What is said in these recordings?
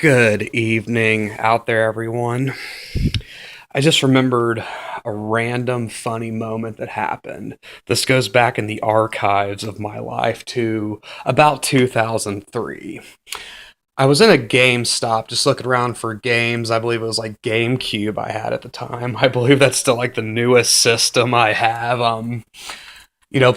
Good evening out there, everyone. I just remembered a random funny moment that happened. This goes back in the archives of my life to about 2003. I was in a GameStop just looking around for games. I believe it was like GameCube I had at the time. I believe that's still like the newest system I have.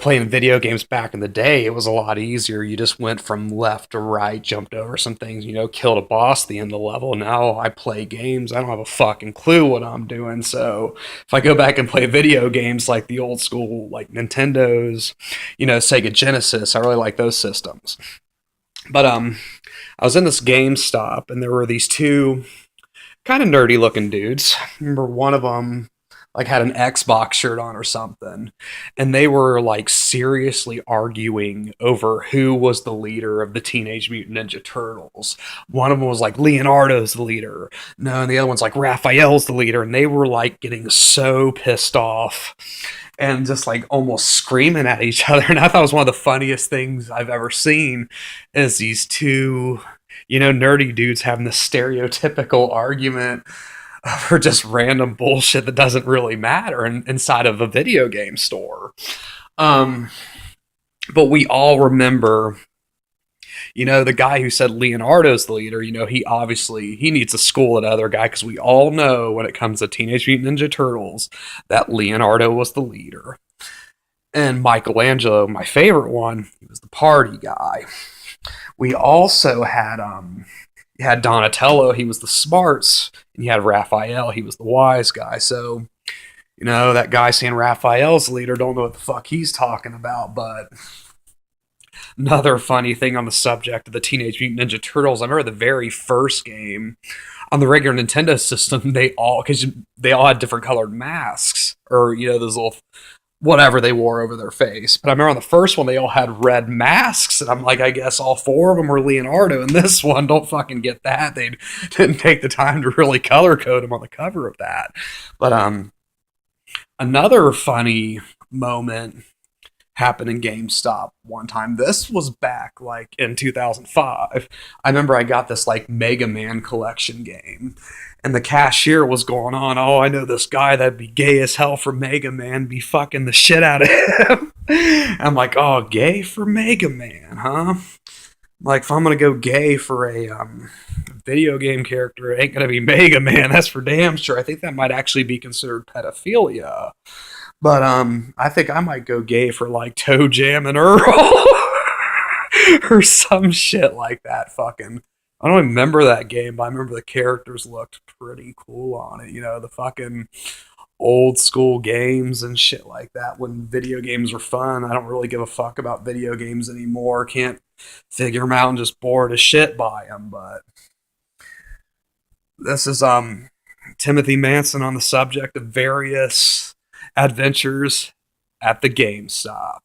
Playing video games back in the day, it was a lot easier. You just went from left to right, jumped over some things, killed a boss at the end of the level. Now I play games. I don't have a fucking clue what I'm doing. So if I go back and play video games like the old school, like Nintendo's, Sega Genesis, I really like those systems. But I was in this GameStop and there were these two kind of nerdy looking dudes. I remember one of them like had an Xbox shirt on or something, and they were like seriously arguing over who was the leader of the Teenage Mutant Ninja Turtles. One of them was like Leonardo's the leader, no, and the other one's like Raphael's the leader, and they were like getting so pissed off and just like almost screaming at each other. And I thought it was one of the funniest things I've ever seen is these two nerdy dudes having this stereotypical argument for just random bullshit that doesn't really matter inside of a video game store. Um, but we all remember, the guy who said Leonardo's the leader. He needs to school that other guy because we all know when it comes to Teenage Mutant Ninja Turtles that Leonardo was the leader. And Michelangelo, my favorite one, he was the party guy. We also had you had Donatello, he was the smarts, and you had Raphael, he was the wise guy. So, that guy saying Raphael's the leader, don't know what the fuck he's talking about. But another funny thing on the subject of the Teenage Mutant Ninja Turtles, I remember the very first game on the regular Nintendo system, because they all had different colored masks, or, those little whatever they wore over their face. But I remember on the first one, they all had red masks, and I'm like, I guess all four of them were Leonardo. And this one, don't fucking get that. They didn't take the time to really color code him on the cover of that. But another funny moment happened in GameStop one time. This was back like in 2005. I remember I got this like Mega Man collection game, and the cashier was going on, oh, I know this guy that'd be gay as hell for Mega Man, be fucking the shit out of him. I'm like, oh, gay for Mega Man, huh? Like, if I'm gonna go gay for a video game character, it ain't gonna be Mega Man. That's for damn sure. I think that might actually be considered pedophilia. But I think I might go gay for like Toe Jam and Earl or some shit like that. Fucking, I don't remember that game, but I remember the characters looked pretty cool on it. The fucking old school games and shit like that. When video games were fun, I don't really give a fuck about video games anymore. Can't figure them out and just bored as shit by them. But this is Timothy Manson on the subject of various adventures at the GameStop.